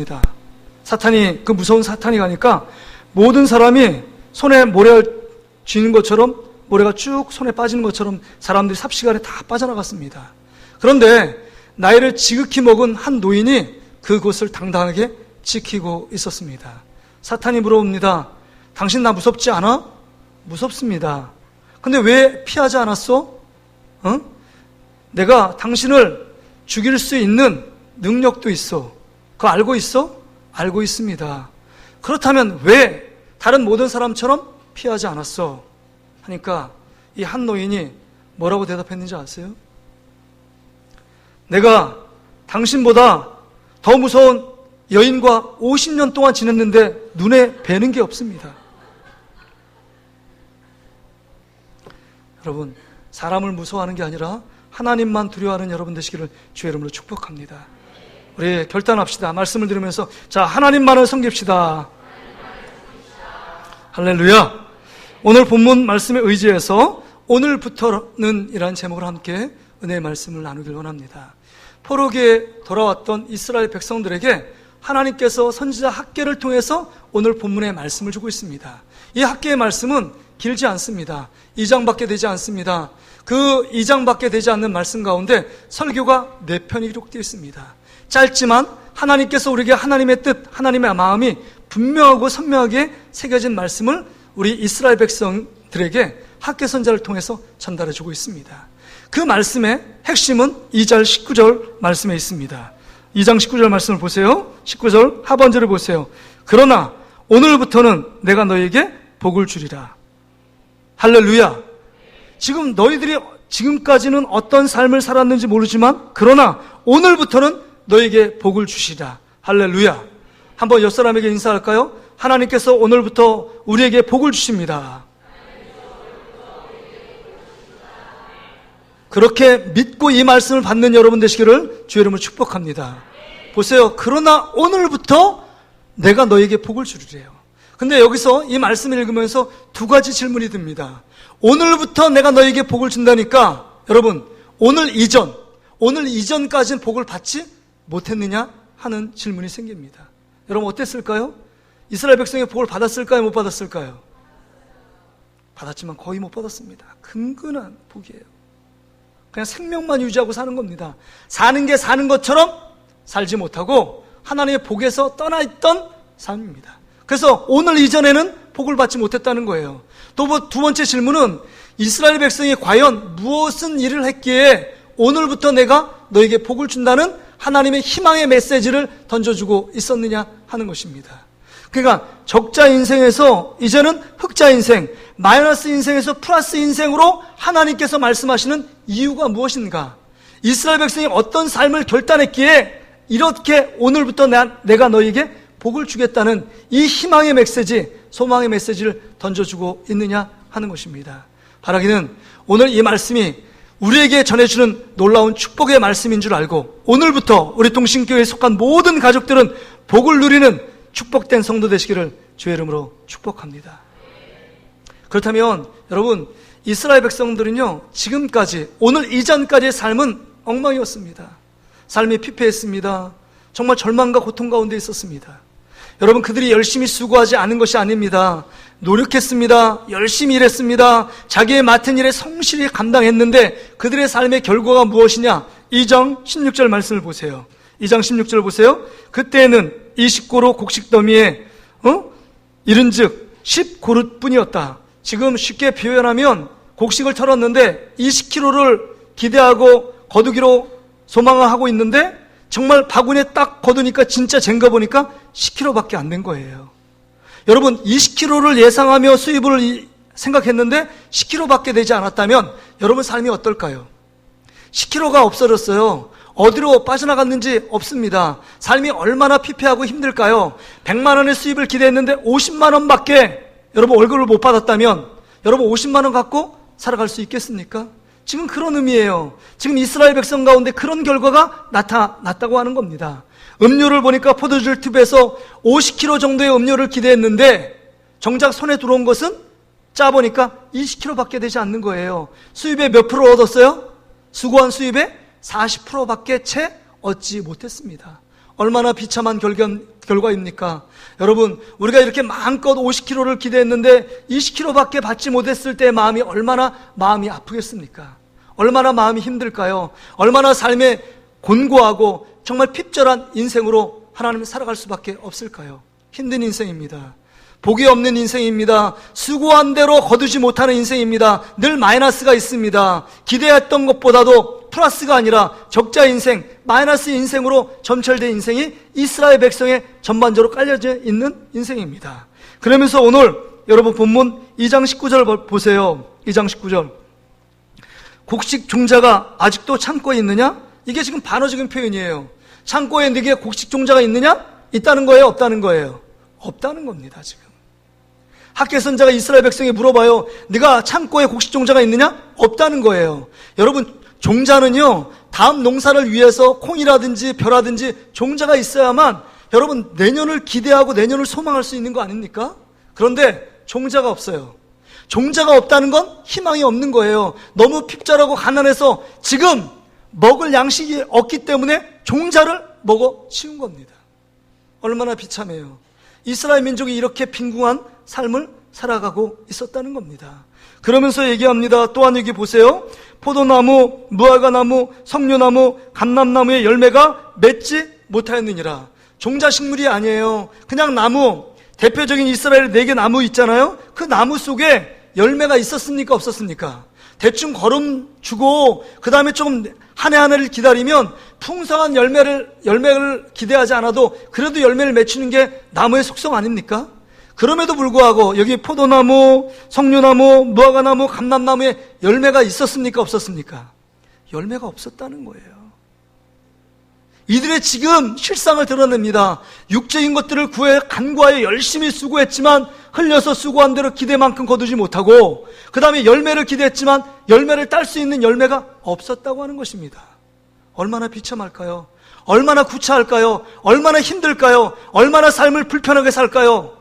갔습니다. 사탄이, 그 무서운 사탄이 가니까 모든 사람이 손에 모래가 쥐는 것처럼, 모래가 쭉 손에 빠지는 것처럼 사람들이 삽시간에 다 빠져나갔습니다. 그런데 나이를 지극히 먹은 한 노인이 그곳을 당당하게 지키고 있었습니다. 사탄이 물어봅니다. 당신 나 무섭지 않아? 무섭습니다. 근데 왜 피하지 않았어? 내가 당신을 죽일 수 있는 능력도 있어. 그거 알고 있어? 알고 있습니다. 그렇다면 왜 다른 모든 사람처럼 피하지 않았어? 하니까 이 한 노인이 뭐라고 대답했는지 아세요? 내가 당신보다 더 무서운 여인과 50년 동안 지냈는데 눈에 뵈는 게 없습니다. 여러분, 사람을 무서워하는 게 아니라 하나님만 두려워하는 여러분 되시기를 주의 이름으로 축복합니다. 우리 결단합시다. 말씀을 들으면서 자, 하나님만을 섬깁시다. 할렐루야. 오늘 본문 말씀에 의지해서 오늘부터는 이라는 제목으로 함께 은혜의 말씀을 나누길 원합니다. 포로기에 돌아왔던 이스라엘 백성들에게 하나님께서 선지자 학개를 통해서 오늘 본문의 말씀을 주고 있습니다. 이 학개의 말씀은 길지 않습니다. 2장밖에 되지 않습니다. 그 2장밖에 되지 않는 말씀 가운데 설교가 4편이 기록되어 있습니다. 짧지만 하나님께서 우리에게 하나님의 뜻, 하나님의 마음이 분명하고 선명하게 새겨진 말씀을 우리 이스라엘 백성들에게 학개 선지자를 통해서 전달해 주고 있습니다. 그 말씀의 핵심은 2절 19절 말씀에 있습니다. 2장 19절 말씀을 보세요. 19절 하반절을 보세요. 그러나 오늘부터는 내가 너에게 복을 주리라. 할렐루야. 지금 너희들이 지금까지는 어떤 삶을 살았는지 모르지만 그러나 오늘부터는 너에게 복을 주시라. 할렐루야. 한번 옆 사람에게 인사할까요? 하나님께서 오늘부터 우리에게 복을 주십니다. 그렇게 믿고 이 말씀을 받는 여러분 되시기를 주의 이름으로 축복합니다. 보세요. 그러나 오늘부터 내가 너에게 복을 주리래요. 근데 여기서 이 말씀을 읽으면서 2가지 질문이 듭니다. 오늘부터 내가 너에게 복을 준다니까 여러분, 오늘 이전까지는 복을 받지 못했느냐 하는 질문이 생깁니다. 여러분 어땠을까요? 이스라엘 백성이 복을 받았을까요? 못 받았을까요? 받았지만 거의 못 받았습니다. 근근한 복이에요. 그냥 생명만 유지하고 사는 겁니다. 사는 게 사는 것처럼 살지 못하고 하나님의 복에서 떠나 있던 삶입니다. 그래서 오늘 이전에는 복을 받지 못했다는 거예요. 또 2번째 질문은 이스라엘 백성이 과연 무엇은 일을 했기에 오늘부터 내가 너에게 복을 준다는 하나님의 희망의 메시지를 던져주고 있었느냐 하는 것입니다. 그러니까 적자 인생에서 이제는 흑자 인생, 마이너스 인생에서 플러스 인생으로 하나님께서 말씀하시는 이유가 무엇인가? 이스라엘 백성이 어떤 삶을 결단했기에 이렇게 오늘부터 내가 너에게 복을 주겠다는 이 희망의 메시지, 소망의 메시지를 던져주고 있느냐 하는 것입니다. 바라기는 오늘 이 말씀이 우리에게 전해주는 놀라운 축복의 말씀인 줄 알고 오늘부터 우리 동신교회에 속한 모든 가족들은 복을 누리는 축복된 성도 되시기를 주의 이름으로 축복합니다. 그렇다면 여러분, 이스라엘 백성들은요, 지금까지 오늘 이전까지의 삶은 엉망이었습니다. 삶이 피폐했습니다. 정말 절망과 고통 가운데 있었습니다. 여러분, 그들이 열심히 수고하지 않은 것이 아닙니다. 노력했습니다. 열심히 일했습니다. 자기의 맡은 일에 성실히 감당했는데 그들의 삶의 결과가 무엇이냐? 2장 16절 말씀을 보세요. 2장 16절 보세요. 그때는 20고루 곡식 더미에 이른즉 10고루뿐이었다. 지금 쉽게 표현하면 곡식을 털었는데 20kg를 기대하고 거두기로 소망을 하고 있는데 정말 바구니에 딱 거두니까 진짜 잰거 보니까 10kg밖에 안 된 거예요. 여러분, 20kg를 예상하며 수입을 생각했는데 10kg밖에 되지 않았다면 여러분 삶이 어떨까요? 10kg가 없어졌어요. 어디로 빠져나갔는지 없습니다. 삶이 얼마나 피폐하고 힘들까요? 100만 원의 수입을 기대했는데 50만 원밖에 여러분 월급을 못 받았다면 여러분 50만 원 갖고 살아갈 수 있겠습니까? 지금 그런 의미예요. 지금 이스라엘 백성 가운데 그런 결과가 나타났다고 하는 겁니다. 음료를 보니까 포도주를 튜브에서 50kg 정도의 음료를 기대했는데 정작 손에 들어온 것은 짜보니까 20kg밖에 되지 않는 거예요. 수입의 몇 프로 얻었어요? 수고한 수입의 40%밖에 채 얻지 못했습니다. 얼마나 비참한 결과입니까? 여러분, 우리가 이렇게 마음껏 50kg를 기대했는데 20kg밖에 받지 못했을 때 얼마나 마음이 아프겠습니까? 얼마나 마음이 힘들까요? 얼마나 삶에 곤고하고 정말 핍절한 인생으로 하나님을 살아갈 수밖에 없을까요? 힘든 인생입니다. 복이 없는 인생입니다. 수고한 대로 거두지 못하는 인생입니다. 늘 마이너스가 있습니다. 기대했던 것보다도 플러스가 아니라 적자 인생, 마이너스 인생으로 점철된 인생이 이스라엘 백성의 전반적으로 깔려져 있는 인생입니다. 그러면서 오늘 여러분 본문 2장 19절 보세요. 2장 19절. 곡식 종자가 아직도 창고에 있느냐? 이게 지금 반어적인 표현이에요. 창고에 네게 곡식 종자가 있느냐? 있다는 거예요? 없다는 거예요? 없다는 겁니다, 지금. 학개 선자가 이스라엘 백성에 물어봐요. 네가 창고에 곡식 종자가 있느냐? 없다는 거예요. 여러분, 종자는요, 다음 농사를 위해서 콩이라든지 벼라든지 종자가 있어야만 여러분 내년을 기대하고 내년을 소망할 수 있는 거 아닙니까? 그런데 종자가 없어요. 종자가 없다는 건 희망이 없는 거예요. 너무 핍절하고 가난해서 지금 먹을 양식이 없기 때문에 종자를 먹어 치운 겁니다. 얼마나 비참해요. 이스라엘 민족이 이렇게 빈궁한 삶을 살아가고 있었다는 겁니다. 그러면서 얘기합니다. 또한 여기 보세요. 포도나무, 무화과나무, 석류나무, 감람나무의 열매가 맺지 못하였느니라. 종자식물이 아니에요. 그냥 나무, 대표적인 이스라엘 4개 나무 있잖아요. 그 나무 속에 열매가 있었습니까? 없었습니까? 대충 걸음 주고 그 다음에 조금 한 해 한 해를 기다리면 풍성한 열매를 기대하지 않아도 그래도 열매를 맺히는 게 나무의 속성 아닙니까? 그럼에도 불구하고 여기 포도나무, 석류나무, 무화과나무, 감람나무에 열매가 있었습니까? 없었습니까? 열매가 없었다는 거예요. 이들의 지금 실상을 드러냅니다. 육적인 것들을 구해 간구하여 열심히 수고했지만 흘려서 수고한 대로 기대만큼 거두지 못하고 그 다음에 열매를 기대했지만 열매를 딸 수 있는 열매가 없었다고 하는 것입니다. 얼마나 비참할까요? 얼마나 구차할까요? 얼마나 힘들까요? 얼마나 삶을 불편하게 살까요?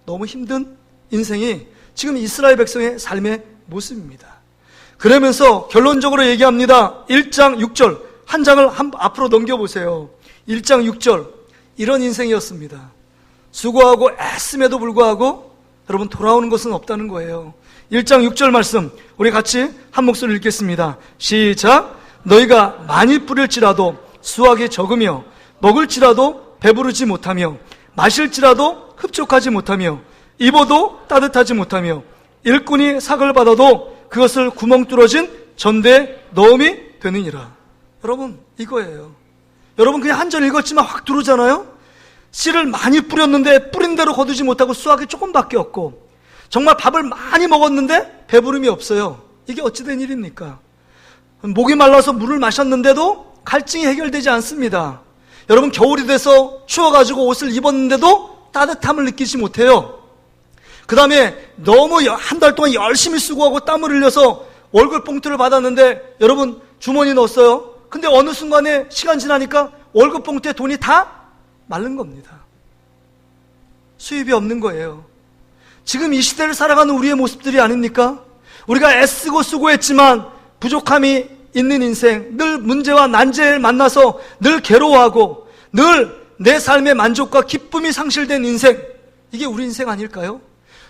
너무 힘든 인생이 지금 이스라엘 백성의 삶의 모습입니다. 그러면서 결론적으로 얘기합니다. 1장 6절 한 장을 앞으로 넘겨보세요. 1장 6절 이런 인생이었습니다. 수고하고 애씀에도 불구하고 여러분 돌아오는 것은 없다는 거예요. 1장 6절 말씀 우리 같이 한 목소리 읽겠습니다. 시작. 너희가 많이 뿌릴지라도 수확이 적으며 먹을지라도 배부르지 못하며 마실지라도 흡족하지 못하며 입어도 따뜻하지 못하며 일꾼이 삭을 받아도 그것을 구멍 뚫어진 전대에 넣음이 되느니라. 여러분 이거예요. 여러분 그냥 한 절 읽었지만 확 들어오잖아요. 씨를 많이 뿌렸는데 뿌린 대로 거두지 못하고 수확이 조금밖에 없고 정말 밥을 많이 먹었는데 배부름이 없어요. 이게 어찌된 일입니까? 목이 말라서 물을 마셨는데도 갈증이 해결되지 않습니다. 여러분 겨울이 돼서 추워가지고 옷을 입었는데도 따뜻함을 느끼지 못해요. 그 다음에 너무 한 달 동안 열심히 수고하고 땀을 흘려서 월급 봉투를 받았는데 여러분 주머니에 넣었어요. 근데 어느 순간에 시간 지나니까 월급 봉투에 돈이 다 마른 겁니다. 수입이 없는 거예요. 지금 이 시대를 살아가는 우리의 모습들이 아닙니까? 우리가 애쓰고 수고했지만 부족함이 있는 인생, 늘 문제와 난제를 만나서 늘 괴로워하고 늘 내 삶의 만족과 기쁨이 상실된 인생, 이게 우리 인생 아닐까요?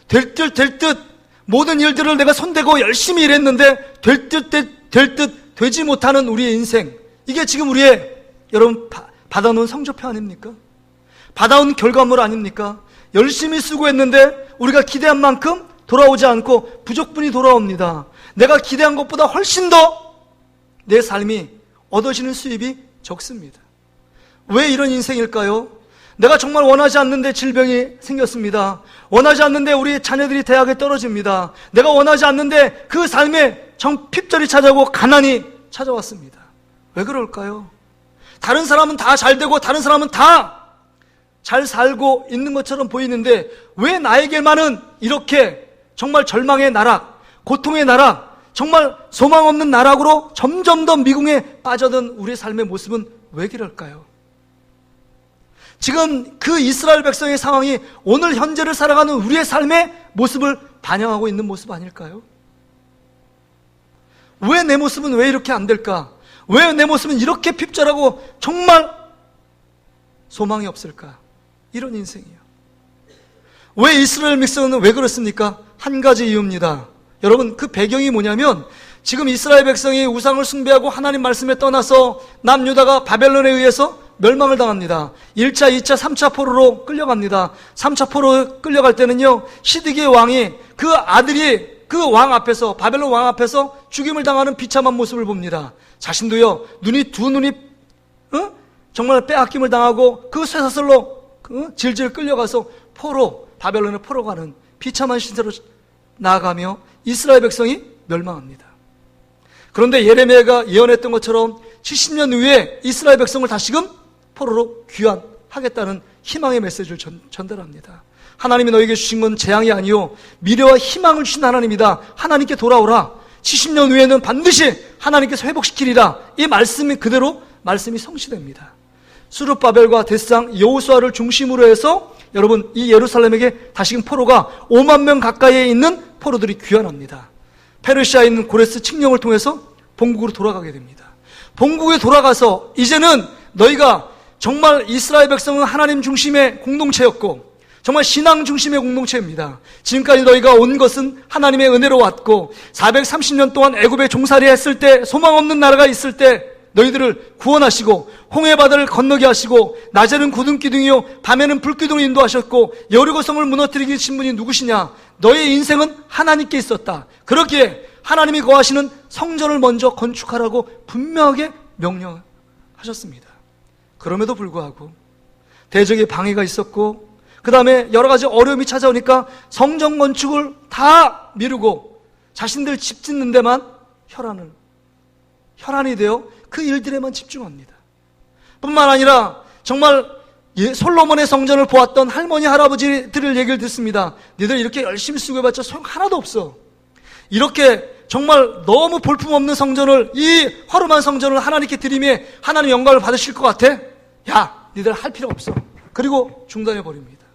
될 듯 모든 일들을 내가 손대고 열심히 일했는데 될 듯 되지 못하는 우리의 인생, 이게 지금 우리의 여러분 받아놓은 성적표 아닙니까? 받아온 결과물 아닙니까? 열심히 수고했는데 우리가 기대한 만큼 돌아오지 않고 부족분이 돌아옵니다. 내가 기대한 것보다 훨씬 더 내 삶이 얻어지는 수입이 적습니다. 왜 이런 인생일까요? 내가 정말 원하지 않는데 질병이 생겼습니다. 원하지 않는데 우리 자녀들이 대학에 떨어집니다. 내가 원하지 않는데 그 삶에 핍절이 찾아오고 가난이 찾아왔습니다. 왜 그럴까요? 다른 사람은 다 잘 되고 다른 사람은 다 잘 살고 있는 것처럼 보이는데 왜 나에게만은 이렇게 정말 절망의 나락, 고통의 나락, 정말 소망 없는 나락으로 점점 더 미궁에 빠져든 우리의 삶의 모습은 왜 그럴까요? 지금 그 이스라엘 백성의 상황이 오늘 현재를 살아가는 우리의 삶의 모습을 반영하고 있는 모습 아닐까요? 왜 내 모습은 왜 이렇게 안 될까? 왜 내 모습은 이렇게 핍절하고 정말 소망이 없을까? 이런 인생이에요. 왜 이스라엘 백성은 왜 그렇습니까? 한 가지 이유입니다. 여러분, 그 배경이 뭐냐면 지금 이스라엘 백성이 우상을 숭배하고 하나님 말씀에 떠나서 남유다가 바벨론에 의해서 멸망을 당합니다. 1차, 2차, 3차 포로로 끌려갑니다. 3차 포로 끌려갈 때는요, 시드기의 왕이 그 아들이 그 왕 앞에서, 바벨론 왕 앞에서 죽임을 당하는 비참한 모습을 봅니다. 자신도요, 두 눈이 정말 빼앗김을 당하고 그 쇠사슬로 질질 끌려가서 바벨론에 포로 가는 비참한 신세로 나아가며 이스라엘 백성이 멸망합니다. 그런데 예레미야가 예언했던 것처럼 70년 후에 이스라엘 백성을 다시금 포로로 귀환하겠다는 희망의 메시지를 전달합니다. 하나님이 너에게 주신 건 재앙이 아니요 미래와 희망을 주신 하나님이다. 하나님께 돌아오라. 70년 후에는 반드시 하나님께서 회복시키리라. 이 말씀이 그대로 말씀이 성취됩니다. 수르바벨과 데스상 여호수아를 중심으로 해서 여러분, 이 예루살렘에게 다시금 포로가 5만 명 가까이에 있는 포로들이 귀환합니다. 페르시아에 있는 고레스 칙령을 통해서 본국으로 돌아가게 됩니다. 본국에 돌아가서 이제는 너희가 정말 이스라엘 백성은 하나님 중심의 공동체였고 정말 신앙 중심의 공동체입니다. 지금까지 너희가 온 것은 하나님의 은혜로 왔고 430년 동안 애굽에 종살이 했을 때 소망 없는 나라가 있을 때 너희들을 구원하시고 홍해바다를 건너게 하시고 낮에는 구름 기둥이요 밤에는 불기둥을 인도하셨고 여리고성을 무너뜨리게 신 분이 누구시냐? 너의 인생은 하나님께 있었다. 그렇기에 하나님이 거하시는 성전을 먼저 건축하라고 분명하게 명령하셨습니다. 그럼에도 불구하고 대적의 방해가 있었고 그 다음에 여러 가지 어려움이 찾아오니까 성전 건축을 다 미루고 자신들 집 짓는 데만 혈안이 되어 그 일들에만 집중합니다. 뿐만 아니라 정말 솔로몬의 성전을 보았던 할머니 할아버지들을 얘기를 듣습니다. 니들 이렇게 열심히 수고해봤자 소용 하나도 없어. 이렇게 정말 너무 볼품없는 성전을, 이 허름한 성전을 하나님께 드리며 하나님 영광을 받으실 것 같아? 야, 니들 할 필요 없어. 그리고 중단해버립니다.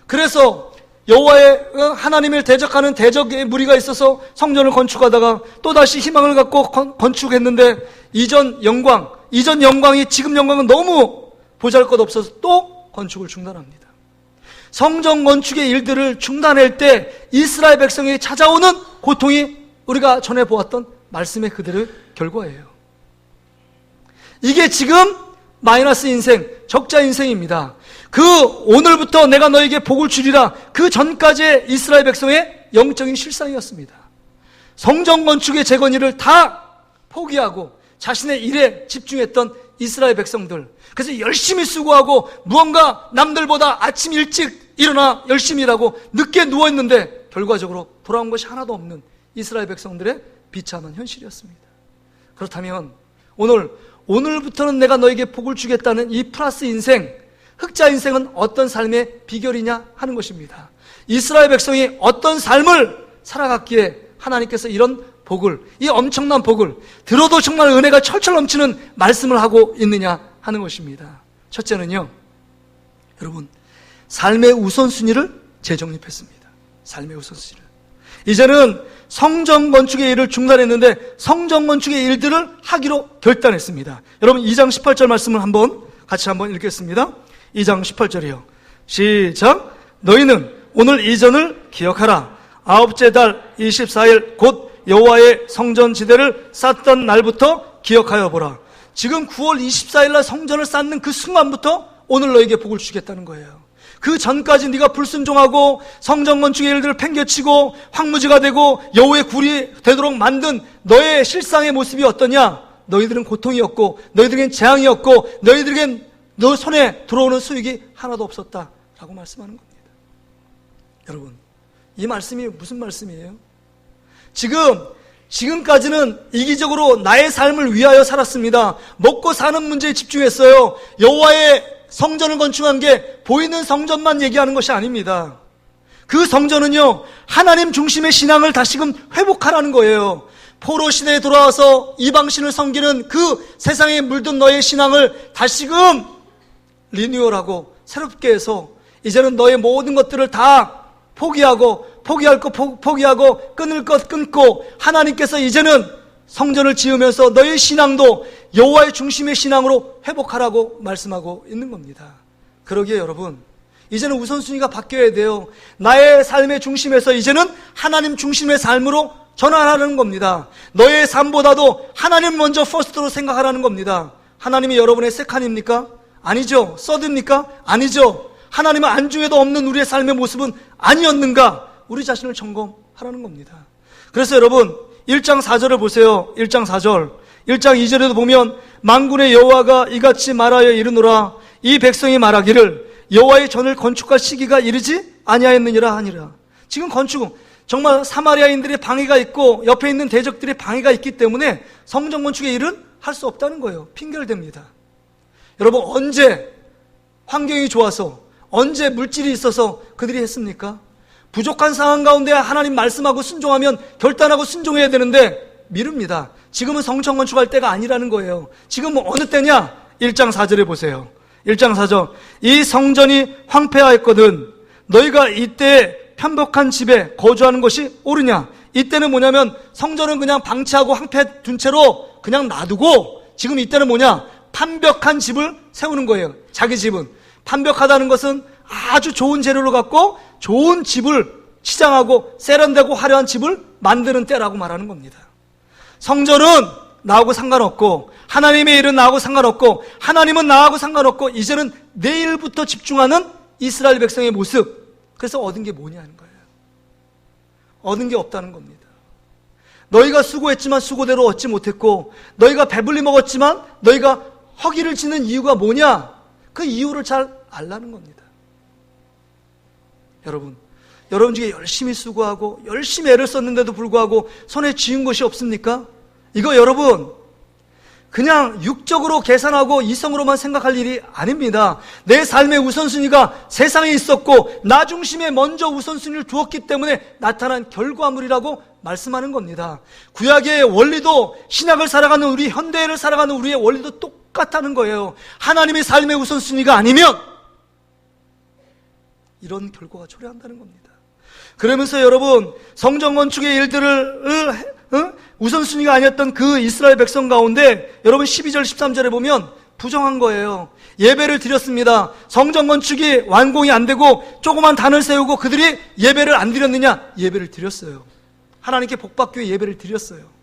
그래서 여호와의 하나님을 대적하는 대적의 무리가 있어서 성전을 건축하다가 또다시 희망을 갖고 건축했는데 이전 영광이 지금 영광은 너무 보잘것없어서 또 건축을 중단합니다. 성전 건축의 일들을 중단할 때 이스라엘 백성이 찾아오는 고통이 우리가 전에 보았던 말씀의 그대로의 결과예요. 이게 지금 마이너스 인생, 적자 인생입니다. 그 오늘부터 내가 너에게 복을 주리라, 그 전까지의 이스라엘 백성의 영적인 실상이었습니다. 성전 건축의 재건일을 다 포기하고 자신의 일에 집중했던 이스라엘 백성들, 그래서 열심히 수고하고 무언가 남들보다 아침 일찍 일어나 열심히 일하고 늦게 누워있는데 결과적으로 돌아온 것이 하나도 없는 이스라엘 백성들의 비참한 현실이었습니다. 그렇다면 오늘부터는 내가 너에게 복을 주겠다는 이 플러스 인생, 흑자 인생은 어떤 삶의 비결이냐 하는 것입니다. 이스라엘 백성이 어떤 삶을 살아갔기에 하나님께서 이런 복을, 이 엄청난 복을, 들어도 정말 은혜가 철철 넘치는 말씀을 하고 있느냐 하는 것입니다. 첫째는요, 여러분, 삶의 우선순위를 재정립했습니다. 삶의 우선순위를. 이제는 성전 건축의 일을 중단했는데 성전 건축의 일들을 하기로 결단했습니다. 여러분, 2장 18절 말씀을 같이 한번 읽겠습니다. 2장 18절이요. 시작. 너희는 오늘 이전을 기억하라. 아홉째 달 24일 곧 여호와의 성전 지대를 쌓던 날부터 기억하여 보라. 지금 9월 24일 날 성전을 쌓는 그 순간부터 오늘 너에게 복을 주겠다는 거예요. 그 전까지 네가 불순종하고 성전 건축의 일들을 팽개치고 황무지가 되고 여호와의 굴이 되도록 만든 너의 실상의 모습이 어떠냐? 너희들은 고통이었고 너희들에겐 재앙이었고 너희들에겐 너 손에 들어오는 수익이 하나도 없었다라고 말씀하는 겁니다. 여러분, 이 말씀이 무슨 말씀이에요? 지금까지는 이기적으로 나의 삶을 위하여 살았습니다. 먹고 사는 문제에 집중했어요. 여호와의 성전을 건축한 게 보이는 성전만 얘기하는 것이 아닙니다. 그 성전은요, 하나님 중심의 신앙을 다시금 회복하라는 거예요. 포로 시대에 돌아와서 이방신을 섬기는 그 세상에 물든 너의 신앙을 다시금 리뉴얼하고 새롭게 해서 이제는 너의 모든 것들을 다 포기하고 포기할 것 포기하고 끊을 것 끊고 하나님께서 이제는 성전을 지으면서 너의 신앙도 여호와의 중심의 신앙으로 회복하라고 말씀하고 있는 겁니다. 그러기에 여러분, 이제는 우선순위가 바뀌어야 돼요. 나의 삶의 중심에서 이제는 하나님 중심의 삶으로 전환하는 겁니다. 너의 삶보다도 하나님 먼저 퍼스트로 생각하라는 겁니다. 하나님이 여러분의 세칸입니까? 아니죠. 서드입니까? 아니죠. 하나님은 안중에도 없는 우리의 삶의 모습은 아니었는가? 우리 자신을 점검하라는 겁니다. 그래서 여러분, 1장 4절을 보세요. 1장 4절. 1장 2절에도 보면 만군의 여호와가 이같이 말하여 이르노라. 이 백성이 말하기를 여호와의 전을 건축할 시기가 이르지 아니하였느니라 하니라. 지금 건축은 정말 사마리아인들의 방해가 있고 옆에 있는 대적들의 방해가 있기 때문에 성전 건축의 일은 할 수 없다는 거예요. 핑계를 댑니다. 여러분, 언제 환경이 좋아서, 언제 물질이 있어서 그들이 했습니까? 부족한 상황 가운데 하나님 말씀하고 순종하면 결단하고 순종해야 되는데 미룹니다. 지금은 성전 건축할 때가 아니라는 거예요. 지금은 어느 때냐? 1장 4절에 보세요. 1장 4절. 이 성전이 황폐하였거든 너희가 이때 편벽한 집에 거주하는 것이 옳으냐? 이때는 뭐냐면 성전은 그냥 방치하고 황폐 둔 채로 그냥 놔두고 지금 이때는 뭐냐? 판벽한 집을 세우는 거예요. 자기 집은. 판벽하다는 것은 아주 좋은 재료를 갖고 좋은 집을 치장하고 세련되고 화려한 집을 만드는 때라고 말하는 겁니다. 성전은 나하고 상관없고 하나님의 일은 나하고 상관없고 하나님은 나하고 상관없고 이제는 내일부터 집중하는 이스라엘 백성의 모습. 그래서 얻은 게 뭐냐는 거예요. 얻은 게 없다는 겁니다. 너희가 수고했지만 수고대로 얻지 못했고 너희가 배불리 먹었지만 너희가 허기를 지는 이유가 뭐냐? 그 이유를 잘 알라는 겁니다. 여러분 중에 열심히 수고하고 열심히 애를 썼는데도 불구하고 손에 쥐은 것이 없습니까? 이거 여러분 그냥 육적으로 계산하고 이성으로만 생각할 일이 아닙니다. 내 삶의 우선순위가 세상에 있었고 나 중심에 먼저 우선순위를 두었기 때문에 나타난 결과물이라고 말씀하는 겁니다. 구약의 원리도 신약을 살아가는 우리, 현대를 살아가는 우리의 원리도 똑같다는 거예요. 하나님의 삶의 우선순위가 아니면 이런 결과가 초래한다는 겁니다. 그러면서 여러분, 성전 건축의 일들을 우선순위가 아니었던 그 이스라엘 백성 가운데 여러분 12절 13절에 보면 부정한 거예요. 예배를 드렸습니다. 성전 건축이 완공이 안 되고 조그만 단을 세우고 그들이 예배를 안 드렸느냐? 예배를 드렸어요. 하나님께 복받기 위해 예배를 드렸어요.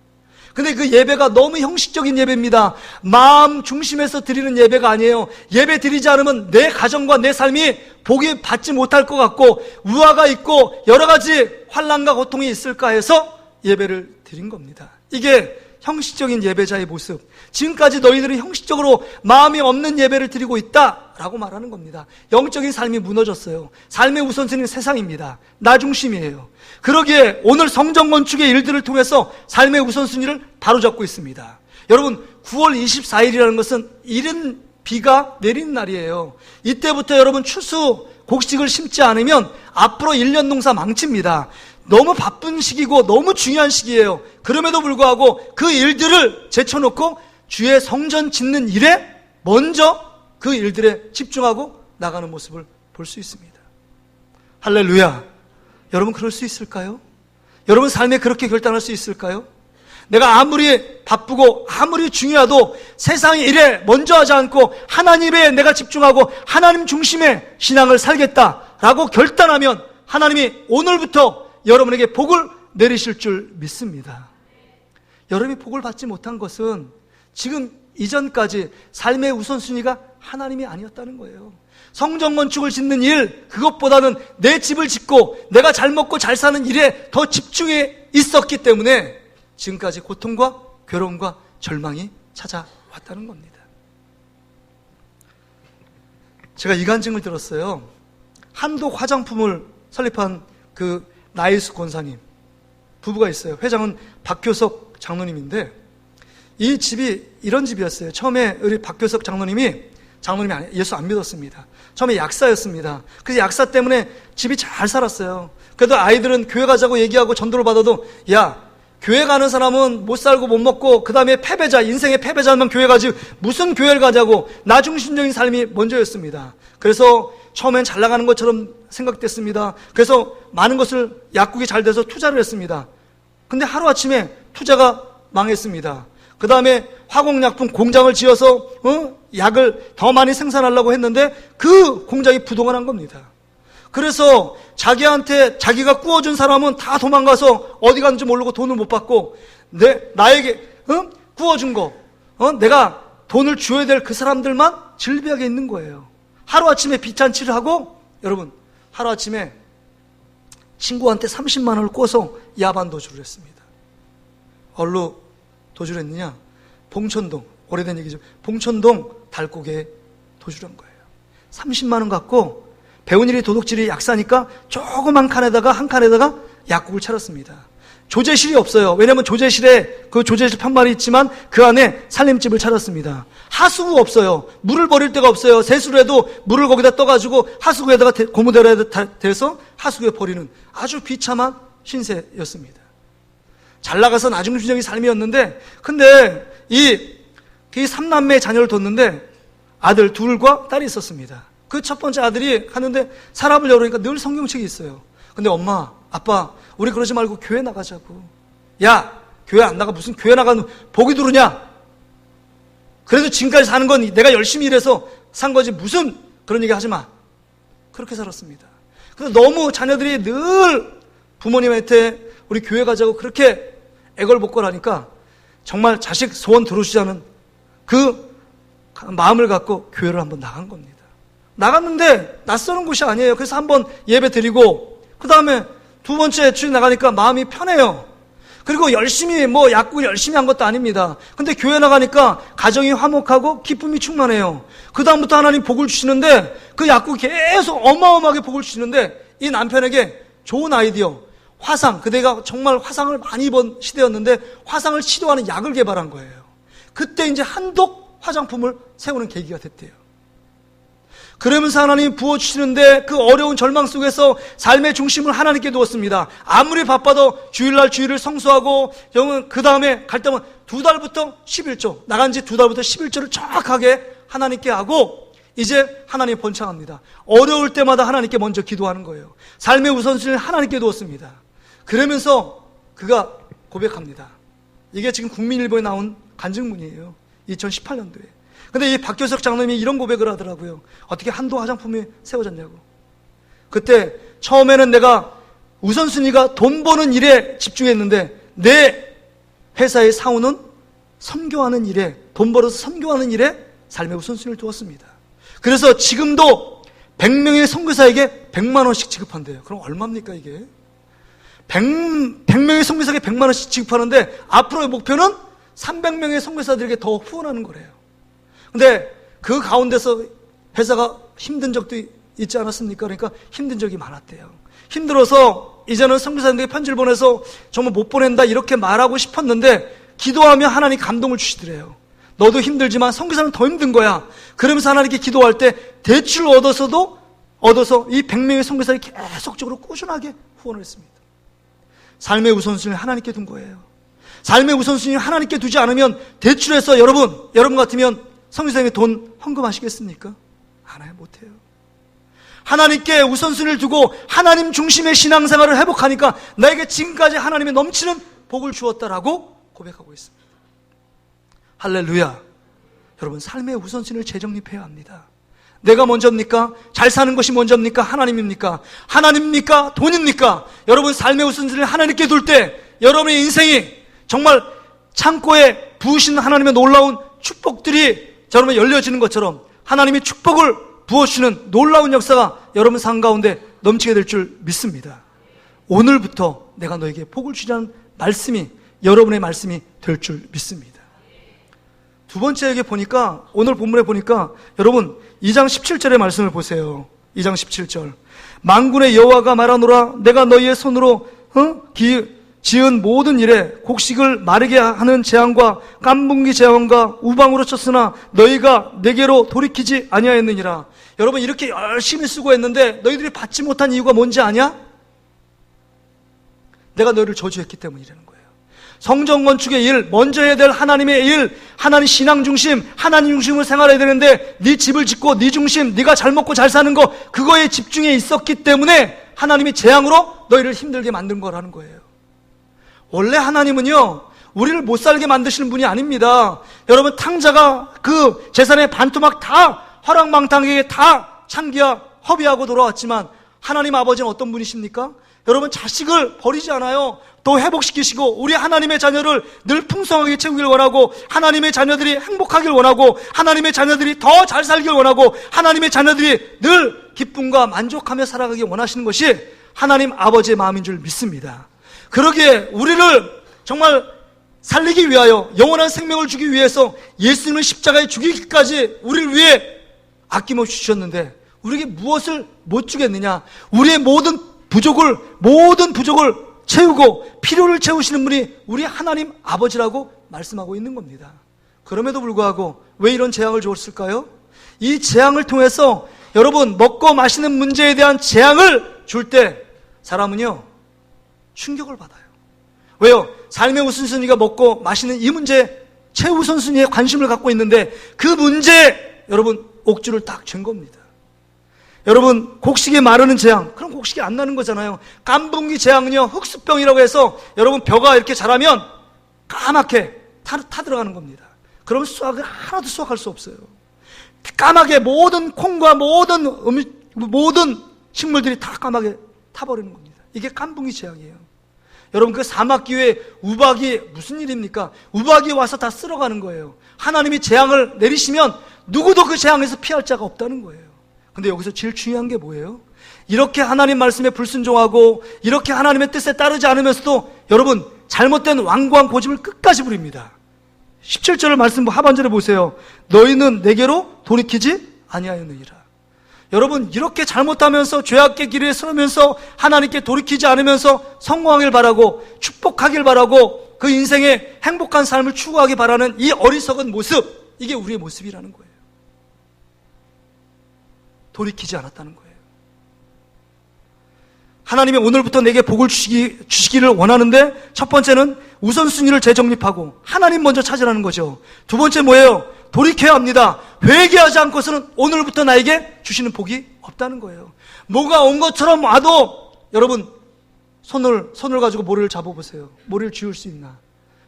근데 그 예배가 너무 형식적인 예배입니다. 마음 중심에서 드리는 예배가 아니에요. 예배 드리지 않으면 내 가정과 내 삶이 복이 받지 못할 것 같고 우화가 있고 여러 가지 환난과 고통이 있을까 해서 예배를 드린 겁니다. 이게 형식적인 예배자의 모습. 지금까지 너희들은 형식적으로 마음이 없는 예배를 드리고 있다라고 말하는 겁니다. 영적인 삶이 무너졌어요. 삶의 우선순위는 세상입니다. 나 중심이에요. 그러기에 오늘 성전 건축의 일들을 통해서 삶의 우선순위를 바로잡고 있습니다. 여러분, 9월 24일이라는 것은 이른 비가 내리는 날이에요. 이때부터 여러분 추수 곡식을 심지 않으면 앞으로 1년 농사 망칩니다. 너무 바쁜 시기고 너무 중요한 시기예요. 그럼에도 불구하고 그 일들을 제쳐놓고 주의 성전 짓는 일에 먼저 그 일들에 집중하고 나가는 모습을 볼 수 있습니다. 할렐루야. 여러분 그럴 수 있을까요? 여러분 삶에 그렇게 결단할 수 있을까요? 내가 아무리 바쁘고 아무리 중요해도 세상의 일에 먼저 하지 않고 하나님에 내가 집중하고 하나님 중심의 신앙을 살겠다라고 결단하면 하나님이 오늘부터 여러분에게 복을 내리실 줄 믿습니다. 여러분이 복을 받지 못한 것은 지금 이전까지 삶의 우선순위가 하나님이 아니었다는 거예요. 성전 건축을 짓는 일, 그것보다는 내 집을 짓고 내가 잘 먹고 잘 사는 일에 더 집중해 있었기 때문에 지금까지 고통과 괴로움과 절망이 찾아왔다는 겁니다. 제가 이간증을 들었어요. 한독 화장품을 설립한 그 나이스 권사님 부부가 있어요. 회장은 박교석 장로님인데 이 집이 이런 집이었어요. 처음에 우리 박교석 장로님이 예수 안 믿었습니다. 처음에 약사였습니다. 그래서 약사 때문에 집이 잘 살았어요. 그래도 아이들은 교회 가자고 얘기하고 전도를 받아도 야, 교회 가는 사람은 못 살고 못 먹고 그 다음에 패배자, 인생의 패배자면 교회 가지 무슨 교회를 가자고 나 중심적인 삶이 먼저였습니다. 그래서 처음엔 잘 나가는 것처럼 생각됐습니다. 그래서 많은 것을 약국이 잘 돼서 투자를 했습니다. 근데 하루아침에 투자가 망했습니다. 그 다음에 화공약품 공장을 지어서 약을 더 많이 생산하려고 했는데 그 공장이 부도가 겁니다. 그래서 자기한테 자기가 구워준 사람은 다 도망가서 어디 갔는지 모르고 돈을 못 받고 나에게 구워준 거 내가 돈을 줘야 될 그 사람들만 즐비하게 있는 거예요. 하루아침에 빚잔치를 하고 여러분 하루아침에 친구한테 30만 원을 꿔서 야반 도주를 했습니다. 어디로 도주를 했느냐? 봉천동, 오래된 얘기죠. 봉천동 달곡에 도주를 한 거예요. 30만 원 갖고 배운일이 도둑질이 약사니까 조그만 칸에다가 한 칸에다가 약국을 차렸습니다. 조제실이 없어요. 왜냐하면 조제실에 그 조제실 편말이 있지만 그 안에 살림집을 차렸습니다. 하수구 없어요. 물을 버릴 데가 없어요. 세수를 해도 물을 거기다 떠가지고 하수구에다가 고무대로 대서 하수구에 버리는 아주 비참한 신세였습니다. 잘 나가서 나중심적인 삶이었는데 근데 이 삼남매의 자녀를 뒀는데 아들 둘과 딸이 있었습니다. 그 첫 번째 아들이 하는데 서랍을 열으니까 늘 성경책이 있어요. 근데 엄마, 아빠, 우리 그러지 말고 교회 나가자고. 야, 교회 안 나가. 무슨 교회 나가는 복이 두르냐? 그래도 지금까지 사는 건 내가 열심히 일해서 산 거지 무슨 그런 얘기 하지 마. 그렇게 살았습니다. 그래서 너무 자녀들이 늘 부모님한테 우리 교회 가자고 그렇게 애걸복걸하니까 정말 자식 소원 들어주자는 그 마음을 갖고 교회를 한번 나간 겁니다. 나갔는데 낯서는 곳이 아니에요. 그래서 한번 예배 드리고 그 다음에 두 번째 주일 나가니까 마음이 편해요. 그리고 열심히 약국을 열심히 한 것도 아닙니다. 근데 교회 나가니까 가정이 화목하고 기쁨이 충만해요. 그 다음부터 하나님 복을 주시는데 그 약국이 계속 어마어마하게 복을 주시는데 이 남편에게 좋은 아이디어 화상, 그대가 정말 화상을 많이 본 시대였는데 화상을 치료하는 약을 개발한 거예요. 그때 이제 한독 화장품을 세우는 계기가 됐대요. 그러면서 하나님이 부어주시는데 그 어려운 절망 속에서 삶의 중심을 하나님께 두었습니다. 아무리 바빠도 주일날 주일을 성수하고 그 다음에 갈 때면 2달부터 11조 나간 지 2달부터 11조를 정확하게 하나님께 하고 이제 하나님 번창합니다. 어려울 때마다 하나님께 먼저 기도하는 거예요. 삶의 우선순위를 하나님께 두었습니다. 그러면서 그가 고백합니다. 이게 지금 국민일보에 나온 간증문이에요. 2018년도에. 근데 이 박교석 장로님이 이런 고백을 하더라고요. 어떻게 한도 화장품이 세워졌냐고. 그때 처음에는 내가 우선순위가 돈 버는 일에 집중했는데 내 회사의 사원은 선교하는 일에, 돈 벌어서 선교하는 일에 삶의 우선순위를 두었습니다. 그래서 지금도 100명의 선교사에게 100만 원씩 지급한대요. 그럼 얼마입니까 이게? 100명의 선교사에게 100만 원씩 지급하는데 앞으로의 목표는 300명의 선교사들에게 더 후원하는 거래요. 근데 그 가운데서 회사가 힘든 적도 있지 않았습니까? 그러니까 힘든 적이 많았대요. 힘들어서 이제는 선교사님들에게 편지를 보내서 정말 못 보낸다 이렇게 말하고 싶었는데 기도하면 하나님 감동을 주시더래요. 너도 힘들지만 선교사는 더 힘든 거야. 그러면서 하나님께 기도할 때 대출을 얻어서 이 100명의 선교사를 계속적으로 꾸준하게 후원을 했습니다. 삶의 우선순위를 하나님께 둔 거예요. 삶의 우선순위를 하나님께 두지 않으면 대출해서 여러분 같으면 선교사님이 돈 헌금하시겠습니까? 안 해요, 못해요. 하나님께 우선순위를 두고 하나님 중심의 신앙생활을 회복하니까 나에게 지금까지 하나님의 넘치는 복을 주었다라고 고백하고 있습니다. 할렐루야. 여러분 삶의 우선순위를 재정립해야 합니다. 내가 먼저입니까? 잘 사는 것이 먼저입니까? 하나님입니까? 하나님입니까? 돈입니까? 여러분 삶의 우선순위를 하나님께 둘 때 여러분의 인생이 정말 창고에 부으신 하나님의 놀라운 축복들이 여러분 열려지는 것처럼 하나님이 축복을 부어주시는 놀라운 역사가 여러분 삶 가운데 넘치게 될 줄 믿습니다. 오늘부터 내가 너에게 복을 주자는 말씀이 여러분의 말씀이 될 줄 믿습니다. 두 번째 보니까 오늘 본문에 보니까 여러분 2장 17절의 말씀을 보세요. 2장 17절 만군의 여호와가 말하노라 내가 너희의 손으로 지은 모든 일에 곡식을 마르게 하는 재앙과 깐분기 재앙과 우방으로 쳤으나 너희가 내게로 돌이키지 아니하였느니라. 여러분 이렇게 열심히 수고했는데 너희들이 받지 못한 이유가 뭔지 아냐? 내가 너희를 저주했기 때문이라는 거예요. 성전 건축의 일, 먼저 해야 될 하나님의 일, 하나님 신앙 중심, 하나님 중심을 생활해야 되는데 네 집을 짓고 네 중심, 네가 잘 먹고 잘 사는 거 그거에 집중해 있었기 때문에 하나님이 재앙으로 너희를 힘들게 만든 거라는 거예요. 원래 하나님은요 우리를 못 살게 만드시는 분이 아닙니다. 여러분, 탕자가 그 재산의 반토막 다 허랑방탕에게 다 창기야 허비하고 돌아왔지만 하나님 아버지는 어떤 분이십니까? 여러분, 자식을 버리지 않아요. 또 회복시키시고 우리 하나님의 자녀를 늘 풍성하게 채우길 원하고, 하나님의 자녀들이 행복하길 원하고, 하나님의 자녀들이 더 잘 살길 원하고, 하나님의 자녀들이 늘 기쁨과 만족하며 살아가길 원하시는 것이 하나님 아버지의 마음인 줄 믿습니다. 그러기에 우리를 정말 살리기 위하여, 영원한 생명을 주기 위해서 예수님을 십자가에 죽이기까지 우리를 위해 아낌없이 주셨는데 우리에게 무엇을 못 주겠느냐? 우리의 모든 부족을 채우고 필요를 채우시는 분이 우리 하나님 아버지라고 말씀하고 있는 겁니다. 그럼에도 불구하고 왜 이런 재앙을 주었을까요? 이 재앙을 통해서 여러분, 먹고 마시는 문제에 대한 재앙을 줄 때 사람은요 충격을 받아요. 왜요? 삶의 우선순위가 먹고 마시는 이 문제에 최우선순위에 관심을 갖고 있는데 그 문제에 여러분 옥주를 딱 잰 겁니다. 여러분, 곡식이 마르는 재앙, 그럼 곡식이 안 나는 거잖아요. 깐분기 재앙은요 흑수병이라고 해서 여러분 벼가 이렇게 자라면 까맣게 타 들어가는 겁니다. 그럼 수확을 하나도 수확할 수 없어요. 까맣게 모든 콩과 모든 식물들이 다 까맣게 타버리는 겁니다. 이게 깐분기 재앙이에요. 여러분, 그 사막기후에 우박이 무슨 일입니까? 우박이 와서 다 쓸어가는 거예요. 하나님이 재앙을 내리시면 누구도 그 재앙에서 피할 자가 없다는 거예요. 근데 여기서 제일 중요한 게 뭐예요? 이렇게 하나님 말씀에 불순종하고 이렇게 하나님의 뜻에 따르지 않으면서도 여러분 잘못된 완고한 고집을 끝까지 부립니다. 17절 말씀 하반절에 보세요. 너희는 내게로 돌이키지 아니하였느니라. 여러분, 이렇게 잘못하면서 죄악의 길에 서면서 하나님께 돌이키지 않으면서 성공하길 바라고 축복하길 바라고 그 인생의 행복한 삶을 추구하기 바라는 이 어리석은 모습, 이게 우리의 모습이라는 거예요. 돌이키지 않았다는 거예요. 하나님이 오늘부터 내게 복을 주시기를 원하는데 첫 번째는 우선순위를 재정립하고 하나님 먼저 찾으라는 거죠. 두 번째 뭐예요? 돌이켜야 합니다. 회개하지 않고서는 오늘부터 나에게 주시는 복이 없다는 거예요. 뭐가 온 것처럼 와도 여러분 손을 가지고 모래를 잡아보세요. 모래를 쥐울 수 있나?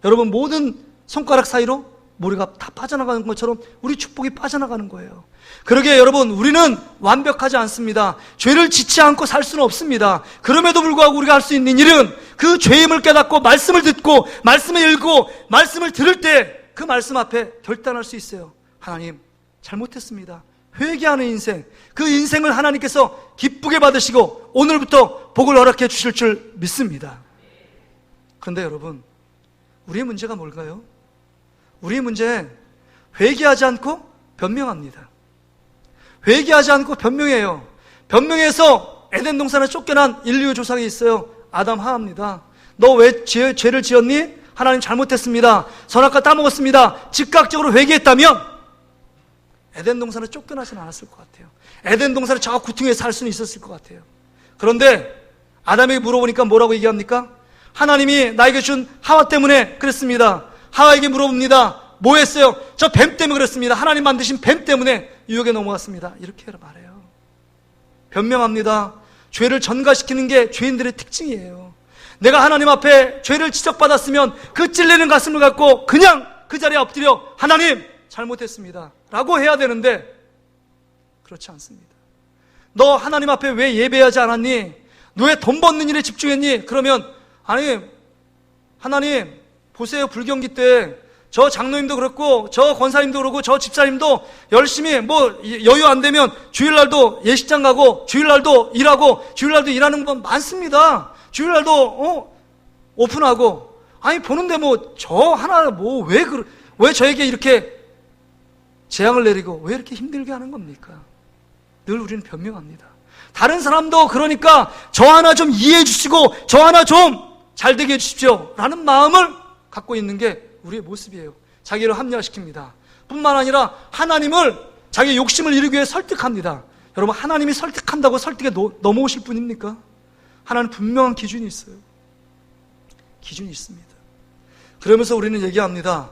여러분, 모든 손가락 사이로 모래가 다 빠져나가는 것처럼 우리 축복이 빠져나가는 거예요. 그러기에 여러분, 우리는 완벽하지 않습니다. 죄를 짓지 않고 살 수는 없습니다. 그럼에도 불구하고 우리가 할 수 있는 일은 그 죄임을 깨닫고 말씀을 듣고 말씀을 읽고 말씀을 들을 때 그 말씀 앞에 결단할 수 있어요. 하나님, 잘못했습니다. 회개하는 인생, 그 인생을 하나님께서 기쁘게 받으시고 오늘부터 복을 허락해 주실 줄 믿습니다. 그런데 여러분, 우리의 문제가 뭘까요? 우리의 문제는 회개하지 않고 변명합니다. 회개하지 않고 변명해요. 변명해서 에덴 동산에 쫓겨난 인류의 조상이 있어요. 아담 하와입니다. 너 왜 죄를 지었니? 하나님 잘못했습니다. 선악과 따먹었습니다. 즉각적으로 회개했다면 에덴 동산에 쫓겨나진 않았을 것 같아요. 에덴 동산에 저 구퉁에 살 수는 있었을 것 같아요. 그런데 아담에게 물어보니까 뭐라고 얘기합니까? 하나님이 나에게 준 하와 때문에 그랬습니다. 하와에게 물어봅니다. 뭐 했어요? 저 뱀 때문에 그랬습니다. 하나님 만드신 뱀 때문에 유혹에 넘어갔습니다. 이렇게 말해요. 변명합니다. 죄를 전가시키는 게 죄인들의 특징이에요. 내가 하나님 앞에 죄를 지적받았으면 그 찔리는 가슴을 갖고 그냥 그 자리에 엎드려 하나님 잘못했습니다 라고 해야 되는데 그렇지 않습니다. 너 하나님 앞에 왜 예배하지 않았니? 너 왜 돈 버는 일에 집중했니? 그러면 아니 하나님 보세요, 불경기 때 저 장로님도 그렇고 저 권사님도 그렇고 저 집사님도 열심히 뭐 여유 안 되면 주일날도 예식장 가고 주일날도 일하고 주일날도 일하는 분 많습니다. 주일날도 오픈하고 아니 보는데 뭐 저 하나 뭐 왜 저에게 이렇게 재앙을 내리고 왜 이렇게 힘들게 하는 겁니까? 늘 우리는 변명합니다. 다른 사람도 그러니까 저 하나 좀 이해해 주시고 저 하나 좀 잘 되게 해주십시오 라는 마음을 갖고 있는 게 우리의 모습이에요. 자기를 합리화시킵니다. 뿐만 아니라 하나님을 자기의 욕심을 이루기 위해 설득합니다. 여러분, 하나님이 설득한다고 설득에 넘어오실 분입니까? 하나님 분명한 기준이 있어요. 기준이 있습니다. 그러면서 우리는 얘기합니다.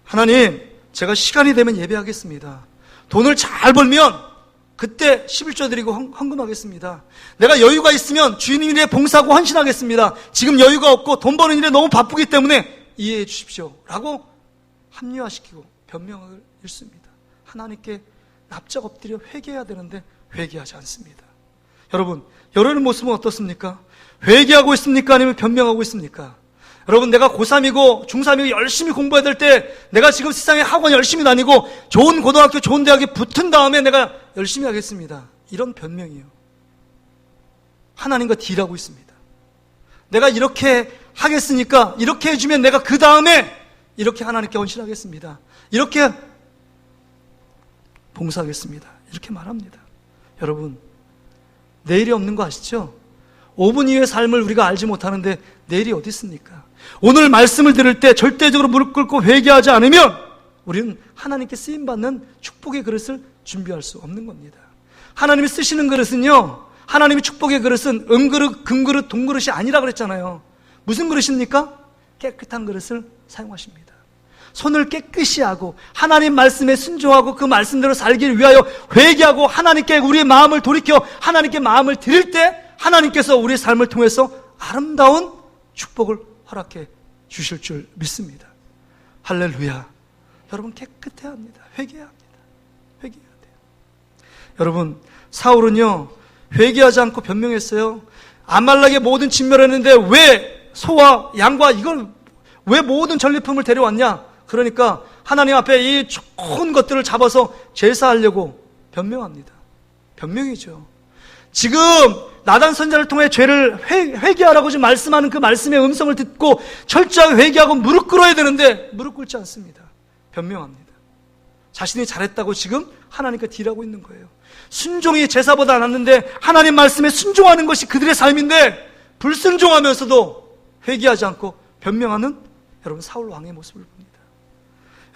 하나님, 제가 시간이 되면 예배하겠습니다. 돈을 잘 벌면 그때 11조 드리고 헌금하겠습니다. 내가 여유가 있으면 주님 일에 봉사하고 헌신하겠습니다. 지금 여유가 없고 돈 버는 일에 너무 바쁘기 때문에 이해해 주십시오. 라고 합리화시키고 변명을 읽습니다. 하나님께 납작 엎드려 회개해야 되는데 회개하지 않습니다. 여러분, 여러분의 모습은 어떻습니까? 회개하고 있습니까? 아니면 변명하고 있습니까? 여러분, 내가 고3이고 중3이고 열심히 공부해야 될 때 내가 지금 세상에 학원 열심히 다니고 좋은 고등학교 좋은 대학에 붙은 다음에 내가 열심히 하겠습니다. 이런 변명이에요. 하나님과 딜하고 있습니다. 내가 이렇게 하겠으니까 이렇게 해주면 내가 그 다음에 이렇게 하나님께 헌신하겠습니다. 이렇게 봉사하겠습니다. 이렇게 말합니다. 여러분, 내일이 없는 거 아시죠? 5분 이후의 삶을 우리가 알지 못하는데 내일이 어디 있습니까? 오늘 말씀을 들을 때 절대적으로 무릎 꿇고 회개하지 않으면 우리는 하나님께 쓰임받는 축복의 그릇을 준비할 수 없는 겁니다. 하나님이 쓰시는 그릇은요, 하나님의 축복의 그릇은 은그릇, 금그릇, 동그릇이 아니라 그랬잖아요. 무슨 그릇입니까? 깨끗한 그릇을 사용하십니다. 손을 깨끗이 하고 하나님 말씀에 순종하고 그 말씀대로 살기를 위하여 회개하고 하나님께 우리의 마음을 돌이켜 하나님께 마음을 드릴 때 하나님께서 우리의 삶을 통해서 아름다운 축복을 허락해 주실 줄 믿습니다. 할렐루야. 여러분, 깨끗해야 합니다. 회개해야 합니다. 회개해야 돼요. 여러분, 사울은요 회개하지 않고 변명했어요. 아말렉의 모든 진멸했는데 왜 소와 양과 이걸 왜 모든 전리품을 데려왔냐? 그러니까 하나님 앞에 이 좋은 것들을 잡아서 제사하려고 변명합니다. 변명이죠. 지금 나단 선지자를 통해 죄를 회개하라고 지금 말씀하는 그 말씀의 음성을 듣고 철저하게 회개하고 무릎 꿇어야 되는데 무릎 꿇지 않습니다. 변명합니다. 자신이 잘했다고 지금 하나님께 딜하고 있는 거예요. 순종이 제사보다 낫는데 하나님 말씀에 순종하는 것이 그들의 삶인데 불순종하면서도 회개하지 않고 변명하는 여러분 사울 왕의 모습을 봅니다.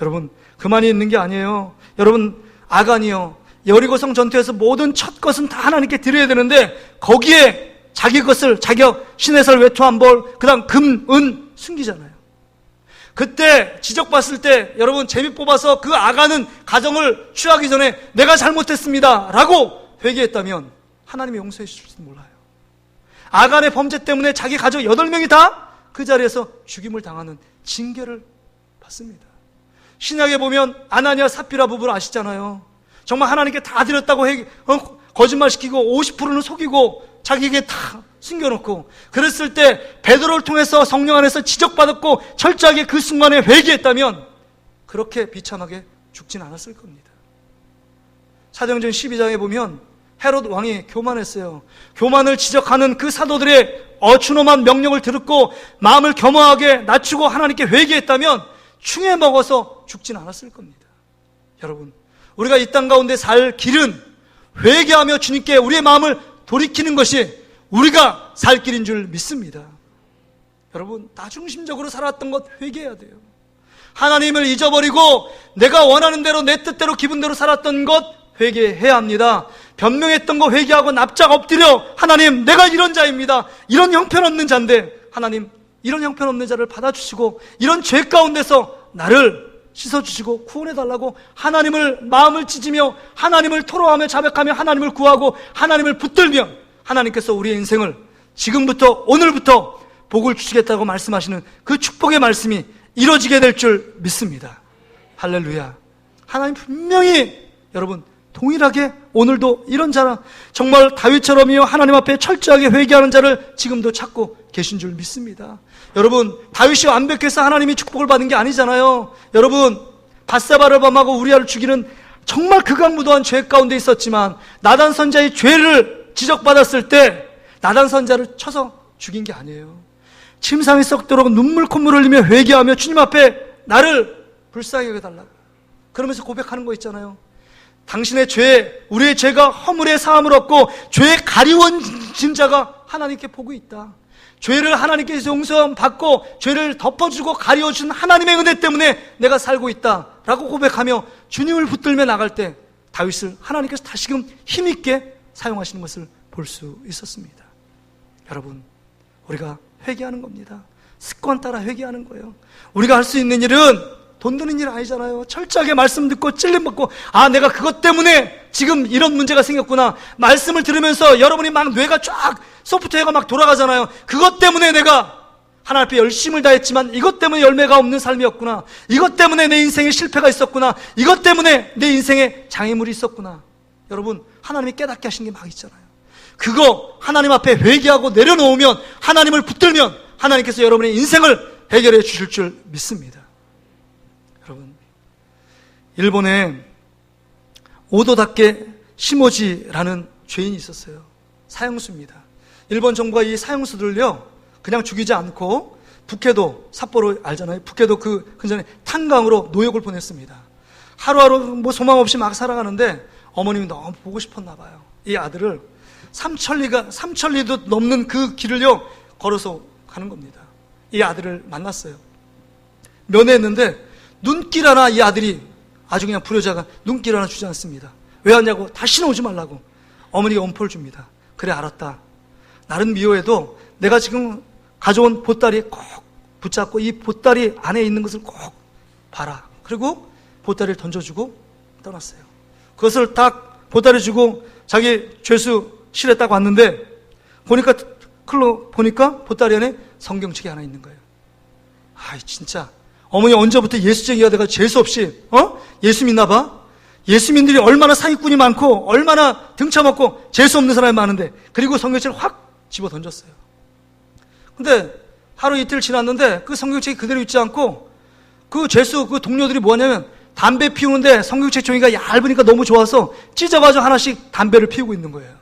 여러분, 그만이 있는 게 아니에요. 여러분, 아간이요, 여리고성 전투에서 모든 첫 것은 다 하나님께 드려야 되는데 거기에 자기 것을, 자기가 시내설 외투한 벌, 그 다음 금, 은 숨기잖아요. 그때 지적받았을 때 여러분 재미 뽑아서 그 아간은 가정을 취하기 전에 내가 잘못했습니다 라고 회개했다면 하나님이 용서해 주실지도 몰라요. 아간의 범죄 때문에 자기 가족 8명이 다 그 자리에서 죽임을 당하는 징계를 받습니다. 신약에 보면 아나니아 삽비라 부부를 아시잖아요. 정말 하나님께 다 드렸다고 거짓말시키고 50%는 속이고 자기에게 다 숨겨놓고 그랬을 때 베드로를 통해서 성령 안에서 지적받았고 철저하게 그 순간에 회개했다면 그렇게 비참하게 죽진 않았을 겁니다. 사도행전 12장에 보면 헤롯 왕이 교만했어요. 교만을 지적하는 그 사도들의 어추놈한 명령을 듣고 마음을 겸허하게 낮추고 하나님께 회개했다면 충에 먹어서 죽진 않았을 겁니다. 여러분, 우리가 이 땅 가운데 살 길은 회개하며 주님께 우리의 마음을 돌이키는 것이 우리가 살 길인 줄 믿습니다. 여러분, 나중심적으로 살았던 것 회개해야 돼요. 하나님을 잊어버리고 내가 원하는 대로 내 뜻대로 기분대로 살았던 것 회개해야 합니다. 변명했던 거 회개하고 납작 엎드려 하나님, 내가 이런 자입니다. 이런 형편없는 자인데 하나님, 이런 형편없는 자를 받아주시고 이런 죄 가운데서 나를 씻어주시고 구원해달라고 하나님을 마음을 찢으며 하나님을 토로하며 자백하며 하나님을 구하고 하나님을 붙들며 하나님께서 우리의 인생을 지금부터 오늘부터 복을 주시겠다고 말씀하시는 그 축복의 말씀이 이루어지게 될 줄 믿습니다. 할렐루야. 하나님 분명히 여러분 동일하게 오늘도 이런 자라 정말 다윗처럼이요 하나님 앞에 철저하게 회개하는 자를 지금도 찾고 계신 줄 믿습니다. 여러분, 다윗이 완벽해서 하나님이 축복을 받은 게 아니잖아요. 여러분, 밧세바를 범하고 우리아를 죽이는 정말 극악무도한 죄 가운데 있었지만 나단 선지자의 죄를 지적받았을 때 나단 선지자를 쳐서 죽인 게 아니에요. 침상이 썩도록 눈물 콧물 흘리며 회개하며 주님 앞에 나를 불쌍히 여겨달라고 그러면서 고백하는 거 있잖아요. 당신의 죄, 우리의 죄가 허물의 사함을 얻고 죄의 가리워진 자가 하나님께 보고 있다. 죄를 하나님께서 용서 받고 죄를 덮어주고 가리워준 하나님의 은혜 때문에 내가 살고 있다 라고 고백하며 주님을 붙들며 나갈 때 다윗을 하나님께서 다시금 힘있게 사용하시는 것을 볼 수 있었습니다. 여러분, 우리가 회개하는 겁니다. 습관 따라 회개하는 거예요. 우리가 할 수 있는 일은 돈 드는 일 아니잖아요. 철저하게 말씀 듣고 찔림 받고 내가 그것 때문에 지금 이런 문제가 생겼구나. 말씀을 들으면서 여러분이 막 뇌가 쫙 소프트웨어가 막 돌아가잖아요. 그것 때문에 내가 하나님 앞에 열심을 다했지만 이것 때문에 열매가 없는 삶이었구나. 이것 때문에 내 인생에 실패가 있었구나. 이것 때문에 내 인생에 장애물이 있었구나. 여러분, 하나님이 깨닫게 하신 게 막 있잖아요. 그거 하나님 앞에 회개하고 내려놓으면, 하나님을 붙들면 하나님께서 여러분의 인생을 해결해 주실 줄 믿습니다. 여러분, 일본에 오도다케 시모지라는 죄인이 있었어요. 사형수입니다. 일본 정부가 이 사형수들을요 그냥 죽이지 않고 북해도, 삿포로 알잖아요. 북해도 그 근전에 탄강으로 노역을 보냈습니다. 하루하루 뭐 소망 없이 막 살아가는데 어머님이 너무 보고 싶었나 봐요. 이 아들을 삼천리도 넘는 그 길을요 걸어서 가는 겁니다. 이 아들을 만났어요. 면회했는데 눈길 하나 이 아들이 아주 그냥 불효자가 눈길 하나 주지 않습니다. 왜 왔냐고, 다시는 오지 말라고. 어머니가 엄포를 줍니다. 그래, 알았다. 나는 미워해도 내가 지금 가져온 보따리 꼭 붙잡고 이 보따리 안에 있는 것을 꼭 봐라. 그리고 보따리를 던져주고 떠났어요. 그것을 딱 보따리 주고 자기 죄수실에 딱 왔는데 보니까 보따리 안에 성경책이 하나 있는 거예요. 아이, 진짜 어머니 언제부터 예수쟁이가 돼가 재수 없이 예수 믿나 봐? 예수민들이 얼마나 사기꾼이 많고 얼마나 등쳐먹고 재수 없는 사람이 많은데, 그리고 성경책을 확 집어 던졌어요. 근데 하루 이틀 지났는데 그 성경책이 그대로 있지 않고 그 죄수 그 동료들이 뭐냐면 담배 피우는데 성경책 종이가 얇으니까 너무 좋아서 찢어가지고 하나씩 담배를 피우고 있는 거예요.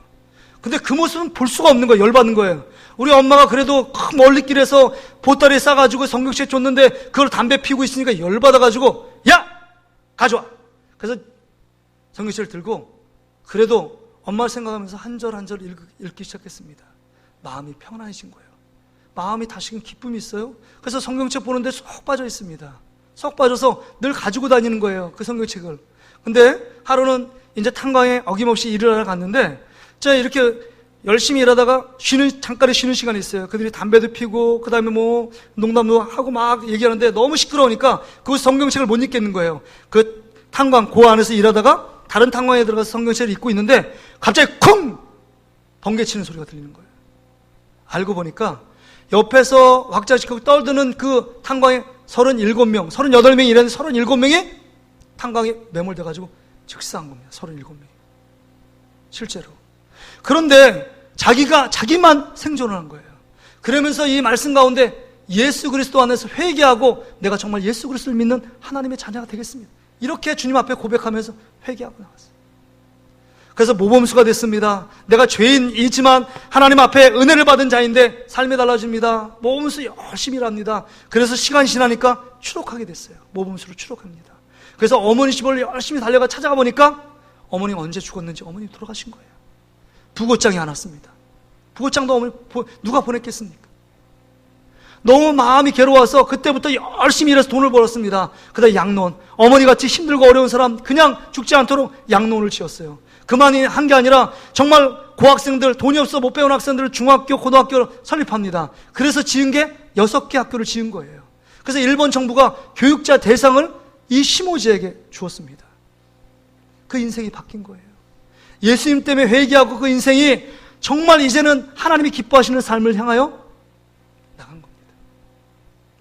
근데 그 모습은 볼 수가 없는 거예요. 열받는 거예요. 우리 엄마가 그래도 멀리 길에서 보따리에 싸가지고 성경책 줬는데 그걸 담배 피우고 있으니까 열받아가지고 야! 가져와! 그래서 성경책을 들고 그래도 엄마를 생각하면서 한 절 한 절 읽기 시작했습니다. 마음이 평안해진 거예요. 마음이 다시금 기쁨이 있어요. 그래서 성경책 보는데 쏙 빠져 있습니다. 쏙 빠져서 늘 가지고 다니는 거예요, 그 성경책을. 근데 하루는 이제 탄광에 어김없이 일을 하러 갔는데 제가 이렇게 열심히 일하다가 잠깐의 쉬는 시간이 있어요. 그들이 담배도 피고 그 다음에 뭐 농담도 하고 막 얘기하는데 너무 시끄러우니까 그 성경책을 못 읽겠는 거예요. 그 탄광 그 안에서 일하다가 다른 탄광에 들어가서 성경책을 읽고 있는데 갑자기 쿵! 번개치는 소리가 들리는 거예요. 알고 보니까 옆에서 왁자지껄 떨드는 그 탄광에 37명, 38명이 일하는데 37명이 탄광에 매몰돼가지고 즉사한 겁니다. 37명이. 실제로. 그런데 자기만 생존을 한 거예요. 그러면서 이 말씀 가운데 예수 그리스도 안에서 회개하고 내가 정말 예수 그리스도를 믿는 하나님의 자녀가 되겠습니다. 이렇게 주님 앞에 고백하면서 회개하고 나왔어요. 그래서 모범수가 됐습니다. 내가 죄인이지만 하나님 앞에 은혜를 받은 자인데 삶이 달라집니다. 모범수 열심히 일합니다. 그래서 시간이 지나니까 추록하게 됐어요. 모범수로 추록합니다. 그래서 어머니 집을 열심히 달려가 찾아가 보니까 어머니가 언제 죽었는지 어머니 돌아가신 거예요. 부고장이 안 왔습니다. 부고장도 어머니 누가 보냈겠습니까? 너무 마음이 괴로워서 그때부터 열심히 일해서 돈을 벌었습니다. 그다음에 양로원, 어머니같이 힘들고 어려운 사람 그냥 죽지 않도록 양로원을 지었어요. 그만이 한 게 아니라 정말 고학생들, 돈이 없어 못 배운 학생들을 중학교, 고등학교를 설립합니다. 그래서 지은 게 6개 학교를 지은 거예요. 그래서 일본 정부가 교육자 대상을 이 시모지에게 주었습니다. 그 인생이 바뀐 거예요. 예수님 때문에 회개하고 그 인생이 정말 이제는 하나님이 기뻐하시는 삶을 향하여 나간 겁니다.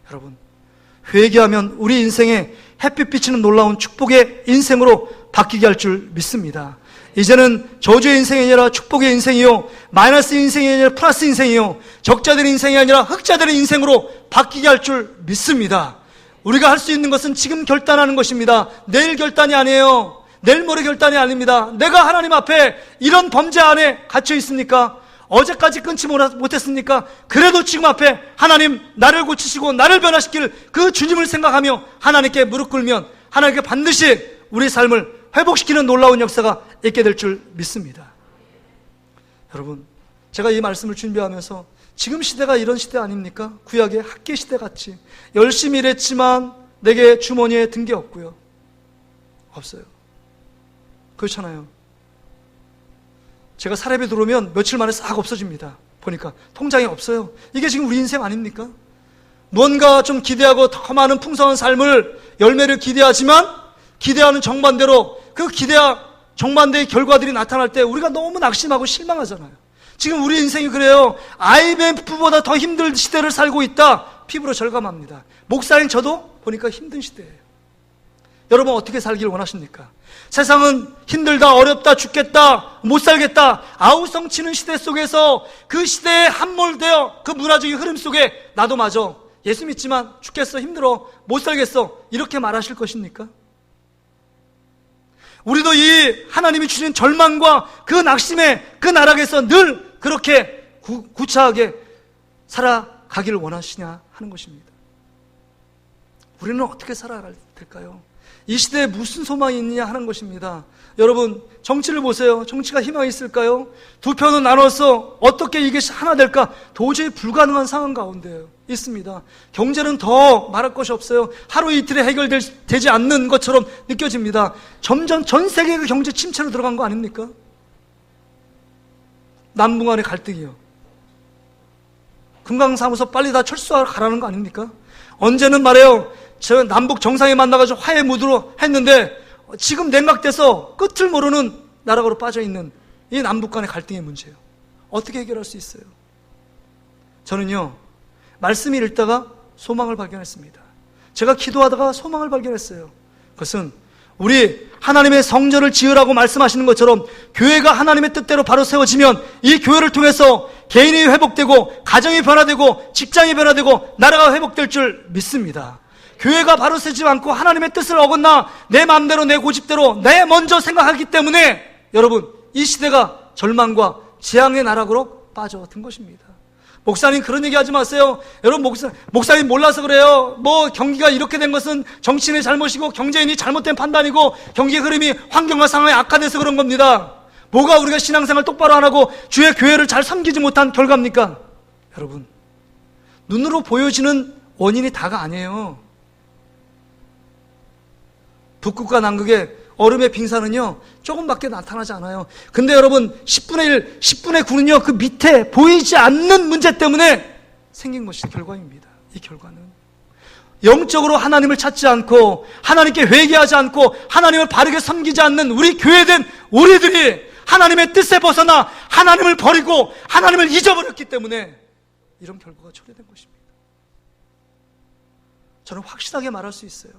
여러분, 회개하면 우리 인생에 햇빛 비치는 놀라운 축복의 인생으로 바뀌게 할 줄 믿습니다. 이제는 저주의 인생이 아니라 축복의 인생이요, 마이너스 인생이 아니라 플러스 인생이요, 적자들의 인생이 아니라 흑자들의 인생으로 바뀌게 할 줄 믿습니다. 우리가 할 수 있는 것은 지금 결단하는 것입니다. 내일 결단이 아니에요. 내일 모레 결단이 아닙니다. 내가 하나님 앞에 이런 범죄 안에 갇혀 있습니까? 어제까지 끊지 못했습니까? 그래도 지금 앞에 하나님 나를 고치시고 나를 변화시킬 그 주님을 생각하며 하나님께 무릎 꿇으면 하나님께 반드시 우리 삶을 회복시키는 놀라운 역사가 있게 될 줄 믿습니다. 여러분, 제가 이 말씀을 준비하면서 지금 시대가 이런 시대 아닙니까? 구약의 학계 시대 같이 열심히 일했지만 내게 주머니에 든 게 없고요. 없어요. 그렇잖아요. 제가 사례비 들어오면 며칠 만에 싹 없어집니다. 보니까 통장에 없어요. 이게 지금 우리 인생 아닙니까? 무언가 좀 기대하고 더 많은 풍성한 삶을, 열매를 기대하지만 기대하는 정반대로 그 정반대의 결과들이 나타날 때 우리가 너무 낙심하고 실망하잖아요. 지금 우리 인생이 그래요. IMF보다 더 힘든 시대를 살고 있다. 피부로 절감합니다. 목사인 저도 보니까 힘든 시대예요. 여러분 어떻게 살기를 원하십니까? 세상은 힘들다, 어렵다, 죽겠다, 못 살겠다, 아우성치는 시대 속에서 그 시대에 함몰되어 그 문화적인 흐름 속에 나도 마저 예수 믿지만 죽겠어, 힘들어, 못 살겠어 이렇게 말하실 것입니까? 우리도 이 하나님이 주신 절망과 그 낙심의 그 나락에서 늘 그렇게 구차하게 살아가기를 원하시냐 하는 것입니다. 우리는 어떻게 살아가야 될까요? 이 시대에 무슨 소망이 있느냐 하는 것입니다. 여러분 정치를 보세요. 정치가 희망이 있을까요? 두 편은 나눠서 어떻게 이게 하나 될까? 도저히 불가능한 상황 가운데 있습니다. 경제는 더 말할 것이 없어요. 하루 이틀에 해결되지 않는 것처럼 느껴집니다. 점점 전 세계가 경제 침체로 들어간 거 아닙니까? 남북 간의 갈등이요. 금강사무소 빨리 다 철수하러 가라는 거 아닙니까? 언제는 말해요. 저 남북 정상이 만나가지고 화해 무드로 했는데 지금 냉각돼서 끝을 모르는 나락으로 빠져있는 이 남북 간의 갈등의 문제예요. 어떻게 해결할 수 있어요? 저는요, 말씀을 읽다가 소망을 발견했습니다. 제가 기도하다가 소망을 발견했어요. 그것은 우리 하나님의 성전을 지으라고 말씀하시는 것처럼 교회가 하나님의 뜻대로 바로 세워지면 이 교회를 통해서 개인이 회복되고 가정이 변화되고 직장이 변화되고 나라가 회복될 줄 믿습니다. 교회가 바로 서지 않고 하나님의 뜻을 어긋나 내 마음대로 내 고집대로 내 먼저 생각하기 때문에 여러분 이 시대가 절망과 재앙의 나락으로 빠져든 것입니다. 목사님 그런 얘기 하지 마세요. 여러분 목사님 몰라서 그래요. 뭐 경기가 이렇게 된 것은 정치인의 잘못이고 경제인이 잘못된 판단이고 경기 흐름이 환경과 상황이 악화돼서 그런 겁니다. 뭐가 우리가 신앙생활 똑바로 안 하고 주의 교회를 잘 섬기지 못한 결과입니까? 여러분 눈으로 보여지는 원인이 다가 아니에요. 북극과 남극의 얼음의 빙산은요 조금밖에 나타나지 않아요. 근데 여러분 10분의 1, 10분의 9는요 그 밑에 보이지 않는 문제 때문에 생긴 것이 결과입니다. 이 결과는 영적으로 하나님을 찾지 않고 하나님께 회개하지 않고 하나님을 바르게 섬기지 않는 우리 교회된 우리들이 하나님의 뜻에 벗어나 하나님을 버리고 하나님을 잊어버렸기 때문에 이런 결과가 초래된 것입니다. 저는 확실하게 말할 수 있어요.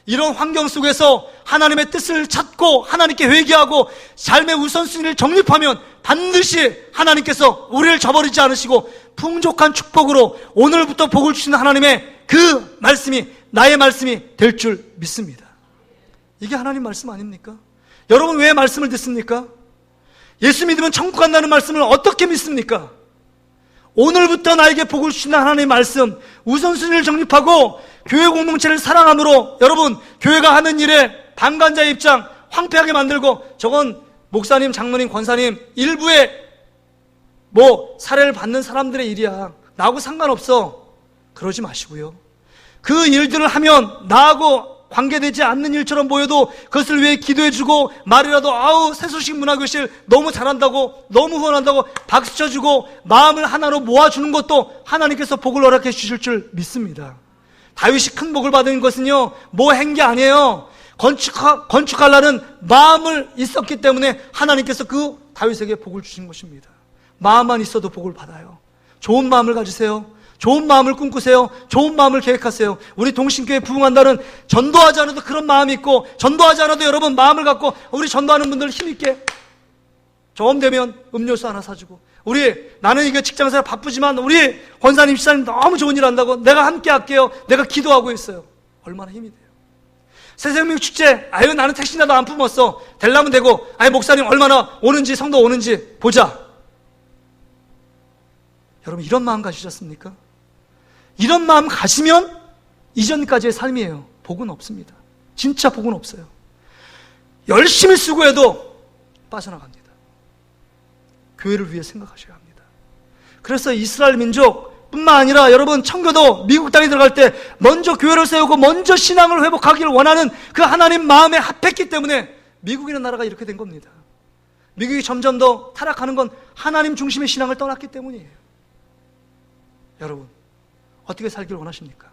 이런 환경 속에서 하나님의 뜻을 찾고 하나님께 회개하고 삶의 우선순위를 정립하면 반드시 하나님께서 우리를 저버리지 않으시고 풍족한 축복으로 오늘부터 복을 주시는 하나님의 그 말씀이 나의 말씀이 될 줄 믿습니다. 이게 하나님 말씀 아닙니까? 여러분 왜 말씀을 듣습니까? 예수 믿으면 천국 간다는 말씀을 어떻게 믿습니까? 오늘부터 나에게 복을 주시는 하나님의 말씀, 우선순위를 정립하고 교회 공동체를 사랑함으로 여러분 교회가 하는 일에 방관자의 입장 황폐하게 만들고 저건 목사님, 장로님, 권사님 일부의 뭐 사례를 받는 사람들의 일이야. 나하고 상관없어. 그러지 마시고요. 그 일들을 하면 나하고 관계되지 않는 일처럼 보여도 그것을 위해 기도해주고 말이라도 아우 새소식 문화교실 너무 잘한다고 너무 후원한다고 박수 쳐주고 마음을 하나로 모아주는 것도 하나님께서 복을 허락해 주실 줄 믿습니다. 다윗이 큰 복을 받은 것은요 뭐 한 게 아니에요. 건축하려는 마음을 있었기 때문에 하나님께서 그 다윗에게 복을 주신 것입니다. 마음만 있어도 복을 받아요. 좋은 마음을 가지세요. 좋은 마음을 꿈꾸세요. 좋은 마음을 계획하세요. 우리 동신교회 부흥한다는 전도하지 않아도 그런 마음이 있고 전도하지 않아도 여러분 마음을 갖고 우리 전도하는 분들 힘있게 좀 되면 음료수 하나 사주고 나는 이게 직장생활 바쁘지만 우리 권사님, 시사님 너무 좋은 일 한다고 내가 함께 할게요. 내가 기도하고 있어요. 얼마나 힘이 돼요. 새생명 축제 아유 나는 택시나도 안 품었어. 되려면 되고 아유 목사님 얼마나 오는지 성도 오는지 보자. 여러분 이런 마음 가지셨습니까? 이런 마음 가지면 이전까지의 삶이에요. 복은 없습니다. 진짜 복은 없어요. 열심히 수고해도 빠져나갑니다. 교회를 위해 생각하셔야 합니다. 그래서 이스라엘 민족뿐만 아니라 여러분 청교도 미국 땅에 들어갈 때 먼저 교회를 세우고 먼저 신앙을 회복하기를 원하는 그 하나님 마음에 합했기 때문에 미국이라는 나라가 이렇게 된 겁니다. 미국이 점점 더 타락하는 건 하나님 중심의 신앙을 떠났기 때문이에요. 여러분 어떻게 살기를 원하십니까?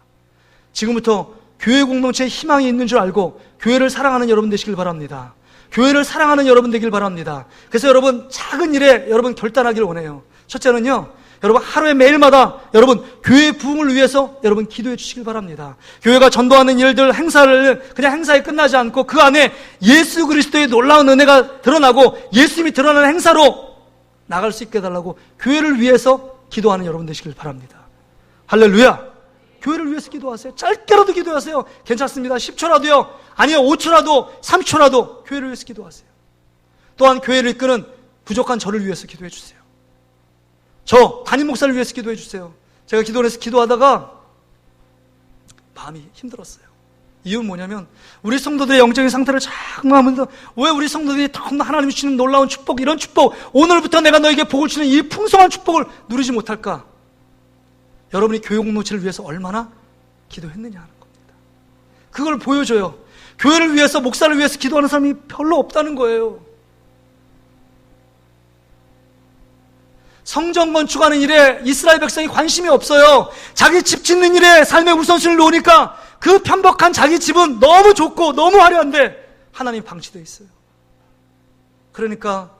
지금부터 교회 공동체에 희망이 있는 줄 알고 교회를 사랑하는 여러분 되시길 바랍니다. 교회를 사랑하는 여러분 되길 바랍니다. 그래서 여러분 작은 일에 여러분 결단하기를 원해요. 첫째는요, 여러분 하루에 매일마다 여러분 교회 부흥을 위해서 여러분 기도해 주시길 바랍니다. 교회가 전도하는 일들, 행사를 그냥 행사에 끝나지 않고 그 안에 예수 그리스도의 놀라운 은혜가 드러나고 예수님이 드러나는 행사로 나갈 수 있게 해달라고 교회를 위해서 기도하는 여러분 되시길 바랍니다. 할렐루야. 교회를 위해서 기도하세요. 짧게라도 기도하세요. 괜찮습니다. 10초라도요. 아니요, 5초라도, 3초라도 교회를 위해서 기도하세요. 또한 교회를 이끄는 부족한 저를 위해서 기도해 주세요. 저 담임 목사를 위해서 기도해 주세요. 제가 기도원에서 기도하다가 마음이 힘들었어요. 이유는 뭐냐면 우리 성도들의 영적인 상태를 자꾸 하면서 왜 우리 성도들이 너무나 하나님이 주시는 놀라운 축복, 이런 축복, 오늘부터 내가 너에게 복을 주는 이 풍성한 축복을 누리지 못할까? 여러분이 교회 공동체를 위해서 얼마나 기도했느냐 하는 겁니다. 그걸 보여줘요. 교회를 위해서, 목사를 위해서 기도하는 사람이 별로 없다는 거예요. 성전 건축하는 일에 이스라엘 백성이 관심이 없어요. 자기 집 짓는 일에 삶의 우선순위를 놓으니까 그 편박한 자기 집은 너무 좋고 너무 화려한데 하나님 방치되어 있어요. 그러니까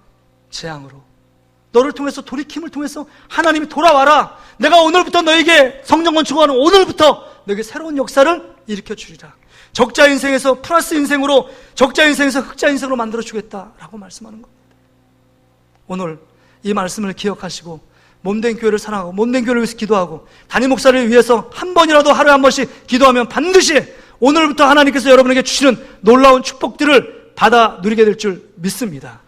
재앙으로, 너를 통해서, 돌이킴을 통해서 하나님이 돌아와라. 내가 오늘부터 너에게 성전 건축하는 오늘부터 너에게 새로운 역사를 일으켜 주리라. 적자 인생에서 플러스 인생으로, 적자 인생에서 흑자 인생으로 만들어 주겠다라고 말씀하는 겁니다. 오늘 이 말씀을 기억하시고 몸된 교회를 사랑하고 몸된 교회를 위해서 기도하고 담임 목사를 위해서 한 번이라도 하루에 한 번씩 기도하면 반드시 오늘부터 하나님께서 여러분에게 주시는 놀라운 축복들을 받아 누리게 될 줄 믿습니다.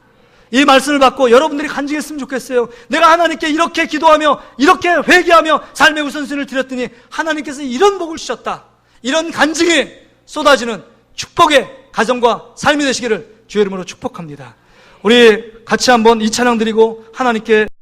이 말씀을 받고 여러분들이 간증했으면 좋겠어요. 내가 하나님께 이렇게 기도하며 이렇게 회개하며 삶의 우선순위를 드렸더니 하나님께서 이런 복을 주셨다. 이런 간증이 쏟아지는 축복의 가정과 삶이 되시기를 주의 이름으로 축복합니다. 우리 같이 한번 이 찬양 드리고 하나님께